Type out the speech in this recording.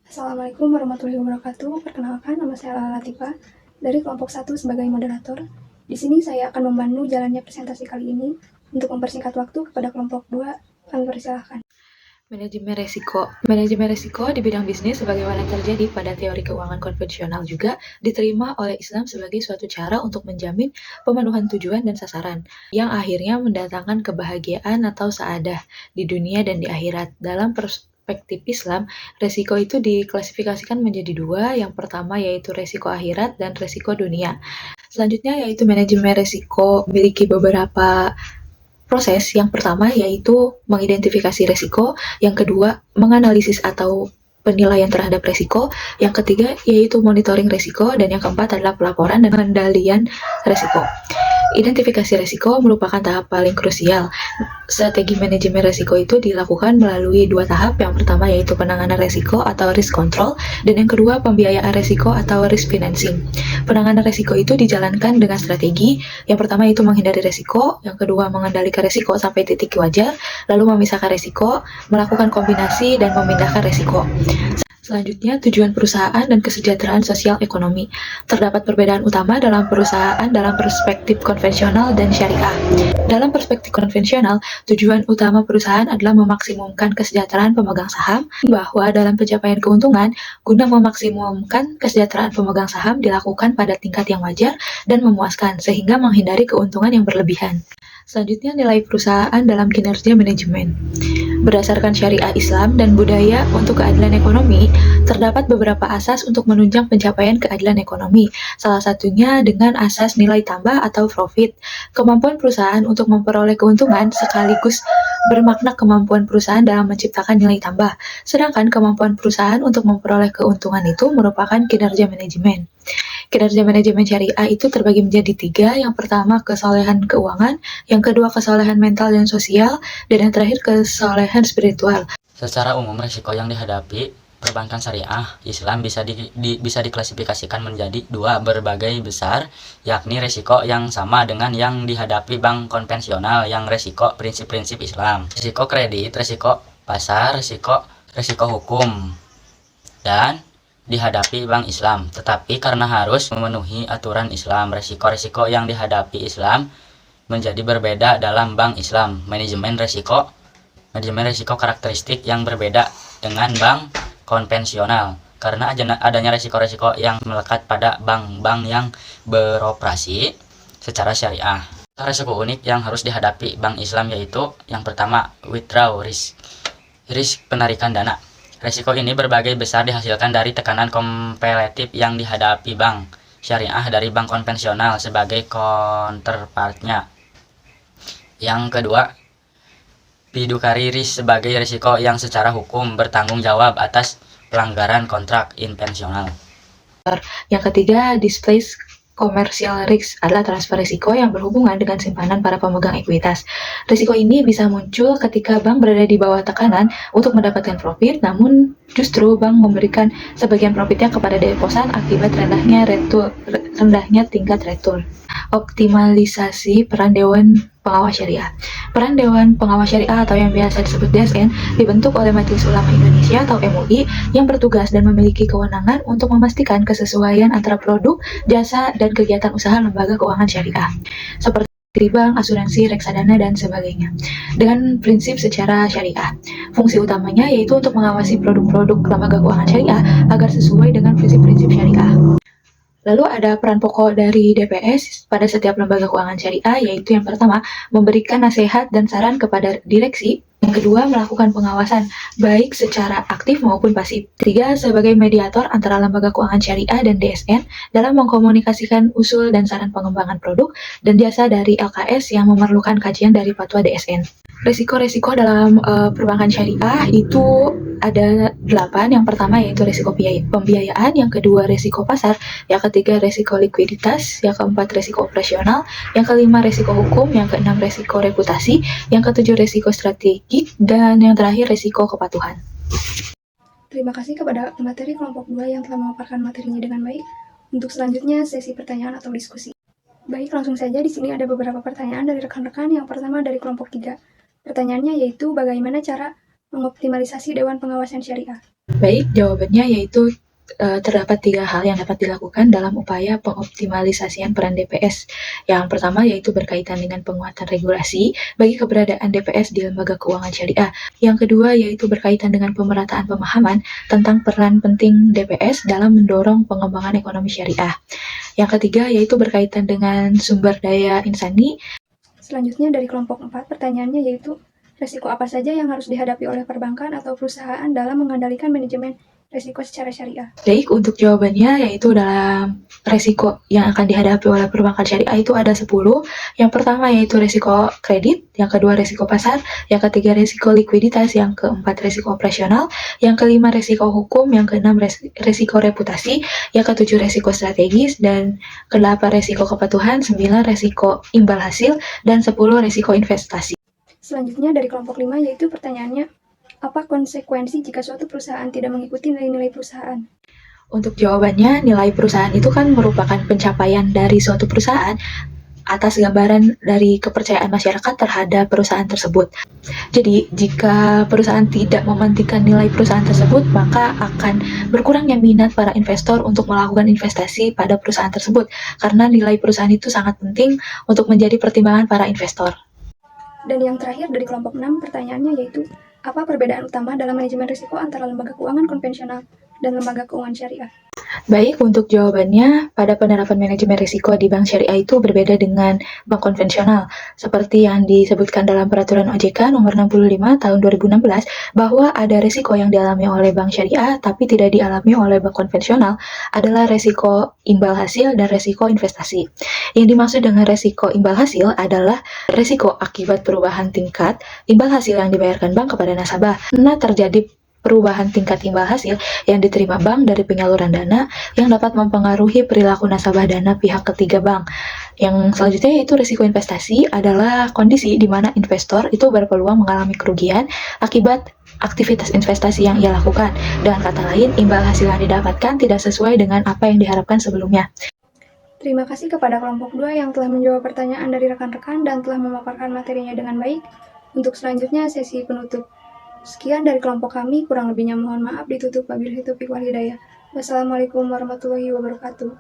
Assalamualaikum warahmatullahi wabarakatuh. Perkenalkan, nama saya Lala Latifah dari kelompok 1 sebagai moderator. Di sini saya akan memandu jalannya presentasi kali ini. Untuk mempersingkat waktu kepada kelompok 2, kami persilahkan. Manajemen resiko. Manajemen resiko di bidang bisnis sebagaimana terjadi pada teori keuangan konvensional juga diterima oleh Islam sebagai suatu cara untuk menjamin pemenuhan tujuan dan sasaran yang akhirnya mendatangkan kebahagiaan atau saadah di dunia dan di akhirat. Dalam perspektif Islam, resiko itu diklasifikasikan menjadi dua. Yang pertama yaitu resiko akhirat dan resiko dunia. Selanjutnya yaitu manajemen resiko memiliki beberapa proses. Yang pertama yaitu mengidentifikasi resiko, yang kedua menganalisis atau penilaian terhadap resiko, yang ketiga yaitu monitoring resiko, dan yang keempat adalah pelaporan dan pengendalian resiko. Identifikasi resiko merupakan tahap paling krusial. Strategi manajemen resiko itu dilakukan melalui dua tahap. Yang pertama yaitu penanganan resiko atau risk control, dan yang kedua pembiayaan resiko atau risk financing. Penanganan resiko itu dijalankan dengan strategi. Yang pertama itu menghindari resiko, yang kedua mengendalikan resiko sampai titik wajar, lalu memisahkan resiko, melakukan kombinasi, dan memindahkan resiko. Selanjutnya, tujuan perusahaan dan kesejahteraan sosial ekonomi. Terdapat perbedaan utama dalam perusahaan dalam perspektif konvensional dan syariah. Dalam perspektif konvensional, tujuan utama perusahaan adalah memaksimumkan kesejahteraan pemegang saham, bahwa dalam pencapaian keuntungan, guna memaksimumkan kesejahteraan pemegang saham dilakukan pada tingkat yang wajar dan memuaskan, sehingga menghindari keuntungan yang berlebihan. Selanjutnya, nilai perusahaan dalam kinerja manajemen. Berdasarkan syariah Islam dan budaya untuk keadilan ekonomi, terdapat beberapa asas untuk menunjang pencapaian keadilan ekonomi. Salah satunya dengan asas nilai tambah atau profit. Kemampuan perusahaan untuk memperoleh keuntungan sekaligus bermakna kemampuan perusahaan dalam menciptakan nilai tambah. Sedangkan kemampuan perusahaan untuk memperoleh keuntungan itu merupakan kinerja manajemen. Kinerja manajemen syariah itu terbagi menjadi tiga. Yang pertama, kesolehan keuangan, yang kedua, kesolehan mental dan sosial, dan yang terakhir, kesolehan spiritual. Secara umum, risiko yang dihadapi perbankan syariah Islam bisa diklasifikasikan menjadi dua berbagai besar, yakni risiko yang sama dengan yang dihadapi bank konvensional, yang risiko prinsip-prinsip Islam, risiko kredit, risiko pasar, risiko hukum, dan dihadapi bank Islam. Tetapi karena harus memenuhi aturan Islam, risiko-risiko yang dihadapi Islam menjadi berbeda dalam bank Islam. Manajemen risiko karakteristik yang berbeda dengan bank konvensional karena adanya risiko-risiko yang melekat pada bank-bank yang beroperasi secara syariah. Risiko unik yang harus dihadapi bank Islam yaitu yang pertama, withdrawal risk penarikan dana. Risiko ini berbagai besar dihasilkan dari tekanan kompetitif yang dihadapi bank syariah dari bank konvensional sebagai counterpartnya. Yang kedua, fiduciary risk sebagai risiko yang secara hukum bertanggung jawab atas pelanggaran kontrak intensional. Yang ketiga, displaced commercial risk adalah transfer risiko yang berhubungan dengan simpanan para pemegang ekuitas. Risiko ini bisa muncul ketika bank berada di bawah tekanan untuk mendapatkan profit, namun justru bank memberikan sebagian profitnya kepada deposan akibat rendahnya tingkat return. Optimalisasi peran Dewan Pengawas Syariah. Peran Dewan Pengawas Syariah atau yang biasa disebut DSN dibentuk oleh Majelis Ulama Indonesia atau MUI yang bertugas dan memiliki kewenangan untuk memastikan kesesuaian antara produk, jasa, dan kegiatan usaha lembaga keuangan syariah seperti bank, asuransi, reksadana, dan sebagainya dengan prinsip secara syariah. Fungsi utamanya yaitu untuk mengawasi produk-produk lembaga keuangan syariah agar sesuai dengan prinsip-prinsip syariah. Lalu ada peran pokok dari DPS pada setiap lembaga keuangan syariah, yaitu yang pertama, memberikan nasihat dan saran kepada direksi. Yang kedua, melakukan pengawasan, baik secara aktif maupun pasif. Tiga, sebagai mediator antara lembaga keuangan syariah dan DSN dalam mengkomunikasikan usul dan saran pengembangan produk dan jasa dari LKS yang memerlukan kajian dari fatwa DSN. Risiko-risiko dalam perbankan syariah itu ada 8. Yang pertama yaitu risiko pembiayaan, yang kedua risiko pasar, yang ketiga risiko likuiditas, yang keempat risiko operasional, yang kelima risiko hukum, yang keenam risiko reputasi, yang ketujuh risiko strategik, dan yang terakhir risiko kepatuhan. Terima kasih kepada pemateri kelompok 2 yang telah memaparkan materinya dengan baik. Untuk selanjutnya sesi pertanyaan atau diskusi. Baik, langsung saja di sini ada beberapa pertanyaan dari rekan-rekan. Yang pertama dari kelompok 3. Pertanyaannya yaitu bagaimana cara mengoptimalisasi Dewan Pengawasan Syariah? Baik, jawabannya yaitu terdapat 3 hal yang dapat dilakukan dalam upaya pengoptimalisasian peran DPS. Yang pertama yaitu berkaitan dengan penguatan regulasi bagi keberadaan DPS di lembaga keuangan syariah. Yang kedua yaitu berkaitan dengan pemerataan pemahaman tentang peran penting DPS dalam mendorong pengembangan ekonomi syariah. Yang ketiga yaitu berkaitan dengan sumber daya insani. Selanjutnya dari kelompok 4, pertanyaannya yaitu resiko apa saja yang harus dihadapi oleh perbankan atau perusahaan dalam mengendalikan manajemen resiko secara syariah? Baik, untuk jawabannya yaitu dalam resiko yang akan dihadapi oleh perbankan syariah itu ada 10. Yang pertama yaitu resiko kredit, yang kedua resiko pasar, yang ketiga resiko likuiditas, yang keempat resiko operasional, yang kelima resiko hukum, yang keenam resiko reputasi, yang ketujuh resiko strategis, dan kedelapan resiko kepatuhan, 9 resiko imbal hasil, dan 10 resiko investasi. Selanjutnya dari kelompok 5 yaitu pertanyaannya, apa konsekuensi jika suatu perusahaan tidak mengikuti nilai-nilai perusahaan? Untuk jawabannya, nilai perusahaan itu kan merupakan pencapaian dari suatu perusahaan atas gambaran dari kepercayaan masyarakat terhadap perusahaan tersebut. Jadi, jika perusahaan tidak mementingkan nilai perusahaan tersebut, maka akan berkurangnya minat para investor untuk melakukan investasi pada perusahaan tersebut, karena nilai perusahaan itu sangat penting untuk menjadi pertimbangan para investor. Dan yang terakhir dari kelompok 6, pertanyaannya yaitu, apa perbedaan utama dalam manajemen risiko antara lembaga keuangan konvensional dan lembaga keuangan syariah? Baik, untuk jawabannya, pada penerapan manajemen risiko di bank syariah itu berbeda dengan bank konvensional. Seperti yang disebutkan dalam Peraturan OJK Nomor 65 Tahun 2016, bahwa ada risiko yang dialami oleh bank syariah tapi tidak dialami oleh bank konvensional adalah risiko imbal hasil dan risiko investasi. Yang dimaksud dengan risiko imbal hasil adalah risiko akibat perubahan tingkat imbal hasil yang dibayarkan bank kepada nasabah. Karena terjadi perubahan tingkat imbal hasil yang diterima bank dari penyaluran dana yang dapat mempengaruhi perilaku nasabah dana pihak ketiga bank. Yang selanjutnya yaitu risiko investasi adalah kondisi di mana investor itu berpeluang mengalami kerugian akibat aktivitas investasi yang ia lakukan. Dengan kata lain, imbal hasil yang didapatkan tidak sesuai dengan apa yang diharapkan sebelumnya. Terima kasih kepada kelompok 2 yang telah menjawab pertanyaan dari rekan-rekan dan telah memaparkan materinya dengan baik. Untuk selanjutnya sesi penutup. Sekian dari kelompok kami, kurang lebihnya mohon maaf, ditutup wabillahi taufiq wal hidayah. Wassalamualaikum warahmatullahi wabarakatuh.